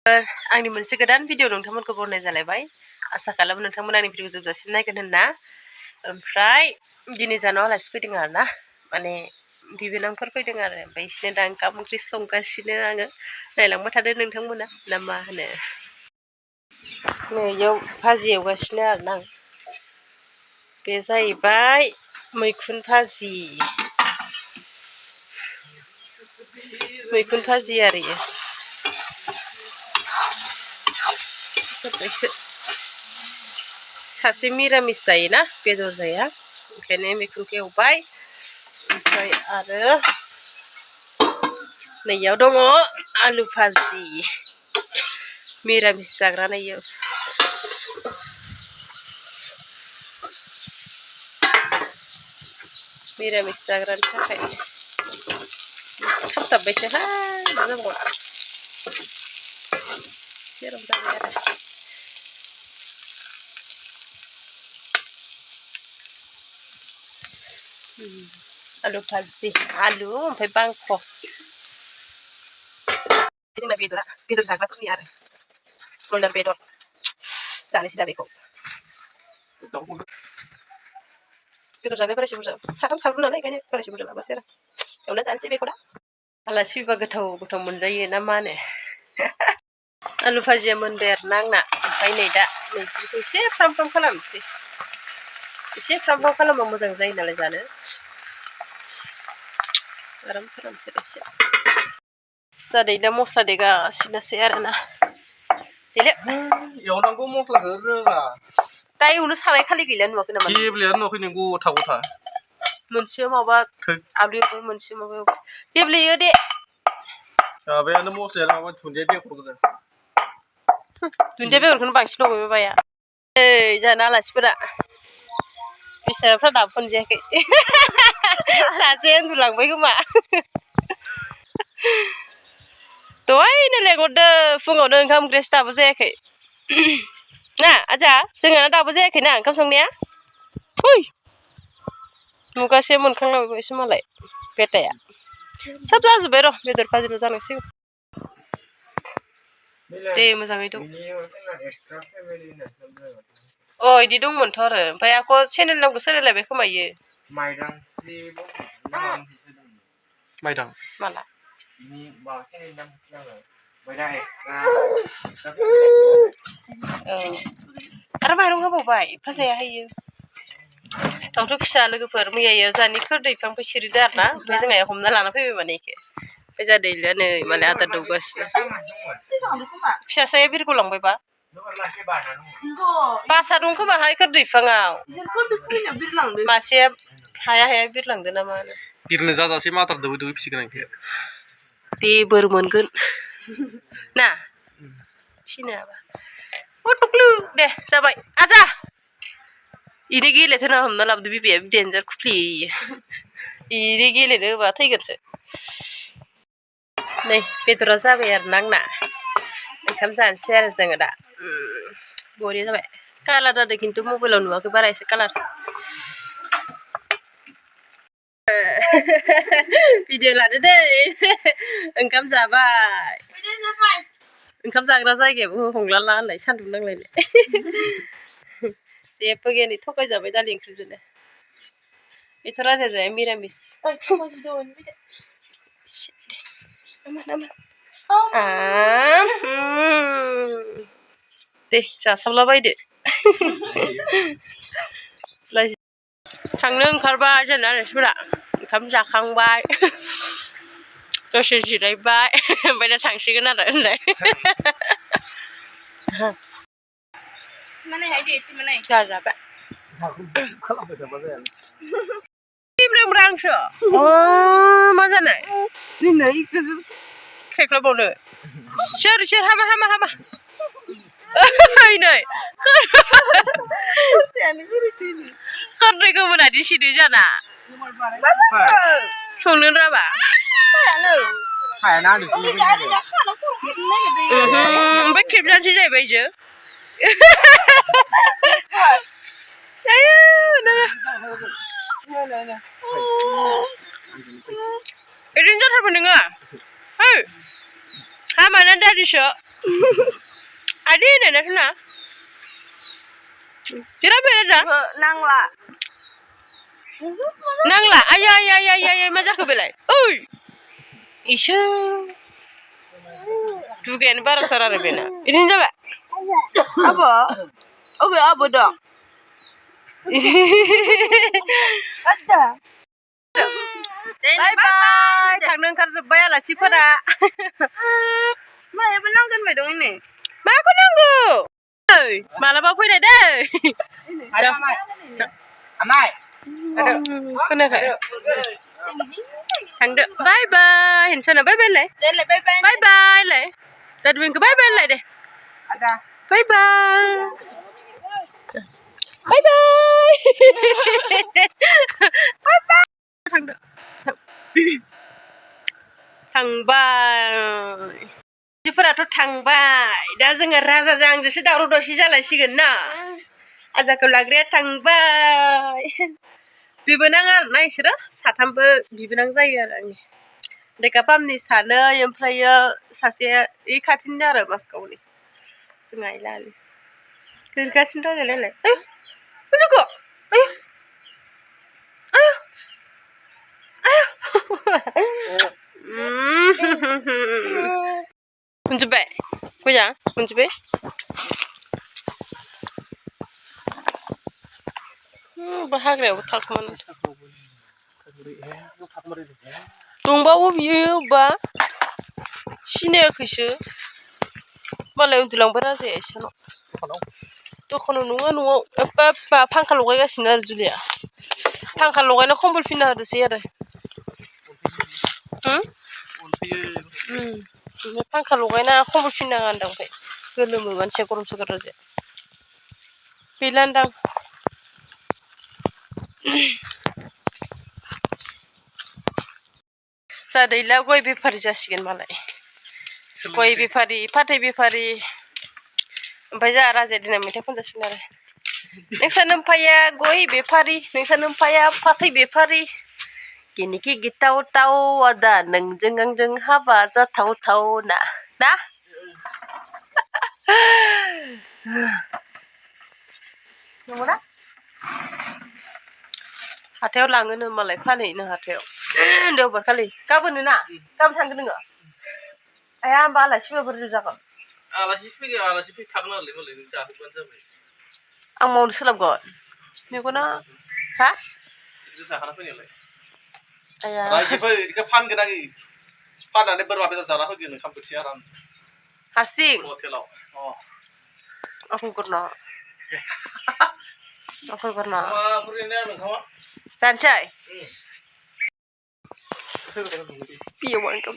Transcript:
आंनि मोनसे गोदान भिडिअ नोंथांमोनखौ बरनाय जालायबाय आसा खालामो नोंथांमोन आंनि भिडिअ जोबजासिम नायगोन होनना ओमफ्राय दिनै जानाव आलासि फैदों आरो ना माने बिबोनांफोर फैदों आरो ओमफ्राय बिसोरनो दा ओंखाम ओंख्रि संगासिनो आङो नायलांबाय थादों नोंथांमोना ना मा होनो नै इयाव भाजि एवगासिनो आरो ना बे जाहैबाय मैखुन भाजि आरो इयो सासे मिरामिस जायोना बेदर जाया ओंखायनो मैखुनखौ एवबाय ओमफ्राय आरो नैयाव दङ आलु भाजि मिरामिस जाग्रा नैयो मिरामिस जाग्रानि थाखाय खामथाबबायसोहाय मा जाबावगोन जेराव जाबाय आरो आलु भाजि आलु ओमफ्राय बांख जोंना बेदर जाग्राफोरनि आरो ब्रयलार बेदर जानोसै दा बेखौ बेदर जानाय बारायसे बुरजा साथाम साब्रै नालाय ओंखायनो बारायसे बुरजा लाबोसै आरो एवना जानोसै बेखौ दा आलासि फैबा गोथाव मोनजायो ना मा होनो आलु भाजिया मोनबाय आरो ना आंना ओमफ्राय नै दा मैखुनखौ एसे फ्राम फ्राम खालामनोसै एसे फ्राम फ्राम खालामबा मोजां जायो नालाय जानो आराम खालामसै एसे जादै दा मस्ला देगासिनोसै आरोना देले एवनांगौ मस्लाखौ रोङा दा एवनो साराय खालि गैला नुवाखै नामा गेब्लेयानो नुवाखै नों गथा गथा मोनसे माबा आलु एवबाय मोनसे माबा एवबाय गेब्लेयो दे माबायानो मस्लायानो माबा दुन्दिया बेगर गोजा दुन्दिया बेगरखौनो बांसिन होबाय बाबाया ओइ जाना आलासिफोरा बिसाफ्रा दाबो मोनजायाखै सासे उन्दुलांबाय खोमा दहायनो लेंहरदों फुङावनो ओंखाम ओंख्रिसो दाबो जायाखै ना आजा जोंहाना दाबो जायाखैना ओंखाम संनाया ओइ मुगासे मोनखांलाबायसो मालाय बेटाया सोब जाजोब्बाय र' बेदर भाजिल' जानांसिगौ दे मोजाङै दं अ इदि दंमोनथ' आरो ओमफ्राय आक' चेनेल नामखौ सोलायलायबाय खोमा इयो माइदां माला आरो माइरं होबावबाय एफा जायाहाय इयो दाउथु फिसा लोगोफोर मैयायो जाहानि खोरदै बिफांखौ सिरिदो आरो ना ओमफ्राय जोंहा हमना लाना फैबाय माने इखो ओमफ्राय जाहा दैलिया नै माने आदार दौगासिनो फिसासाया बिरग'लांबायबा बासा दं खोमाहाय खोरदै बिफाङाव मासेया हाया बिरलांदो ना मानो बिरनो जाजासे माथार दौयै दौयै फिसिगोन आं दे बोर मोनगोन ना फिनो हाबा अ टुक्लु दे जाबाय आजा इनो गेलेथोना हमना लाबोदो बिबैया देन्जार खुफ्लेयो इनो गेलेनो होबा थैगोनसो नै बेदरा जाबाय आरो ना आंना ओंखाम जानोसै आरो जोङो दा बरिया जाबाय कालार जादों खिन्थु मबाइलाव नुवाखै बारा एसे कालार भिडिअ लादो दै ओंखाम जाबाय ओंखाम जाग्रा जायगायाबो हंलाला होनलाय सान्दुं नांलायनाय जेबो गैया नै थगायजाबाय दालि ओंख्रिजोंनो बेथ' राजा जाया मिरामिस दे जासावलाबायदो थांनो ओंखारबाय जोंना आलासिफोरा ओंखाम जाखांबाय दसे जिरायबाय ओमफ्राय दा थांसिगोन आरो होनलाय जाजाबाय हांसो अ मा जानाय खेख्लाबावनो सोर हामा नै खोरदै गोमोनादि सिरि जाना संनो राबा ओमफ्राय खेबजानोसै जाहैबाय जो ओरैनो जाथारबाय नोङो हामाना दादिसो Adi này nè thế nào? Chứ đó bây giờ năng là năng là ai mà chắc cái lại. Ui, isu. Tu cái này bara sara rồi bena. Ini apa? apa dong ada Bye bye. Thằng nương khăn giúp bay là ship ra. mà em vẫn nangkan mày dong ini Mà có nương gù. Ơi, mà là bao phơi này đây. ada amai amai ada Cái này phải. Thằng được. Bye bye. Hình sao nào bye bye lại. đây là bye bye Bye bye lại. Đặt mình cứ bye bye lại đây. ada Bye bye. Bye bye. Bye bye. Thằng được. Thằng bye. Jiफोराथ' थांबाय दा जोङो राजाजों आंजोंसो दावराव दावसि जालायसिगोन ना आजाखौ लाग्राया थांबाय बिबोनां आरोना इसोरो साथामबो बिबोनां जायो आरो आंनि लेखा फामनि सानै ओमफ्रायो सासेया इ खाथिनि आरो मासकावनि जों आइला आलि गोरगासिनो रायलायलायलाय बुजुखौ मोनजोब्बाय मोजां मोनजोब्बाय हाग्रायावबो थाखोमानो दंबावो बियो बा सिनायाखैसो मालाय उन्दुलांबाय राजाया इसानाव दखानाव नङा न'आव एफा फांखा लगायगासिनो आरो जुलिया फांखा लगायना खम्बल फिना होदोसै आरो ओमफ्राय फांखा लगायना खम्बल फिना गानदां ओमफ्राय गोलोमो मानसिया गरमसो गार राजाया गैलान्दां जादैला गय बेफारि जासिगोन मालाय गय बेफारि फाथै बेफारि ओमफ्राय जोंहा राजाया दिनै मेथाइ खनजासिगोन आरो नोंसा नोम्फाया गय बेफारि नोंसा नोम्फाया फाथै बेफारि गिनिखि गिथाव थाव आदा नोंजों आंजों हाबा जाथाव थाव ना नंगौना हाथायाव लाङोनो मालाय फानहैनो हाथायाव देवबार खालि गाबोनो ना गाबोन थांगोन नोङो आया होमबा आलासिफोर बुरजा जागोन आलासि थागोन नालाय मालाय नों जाहोबानो जाबाय आं मावनो सोलाबगोन मेगना हा जाखाना फैनायालाय आया रायजोफोर बेखौ फानगोन आङो फाननानै बोरमा बेदर जाना होगोन ओंखाम बोथिसे आराम हारसिं हटेलाव आंखौगरना मा बुरैनो ओंखामा जानोसै बेयाव ओंखाम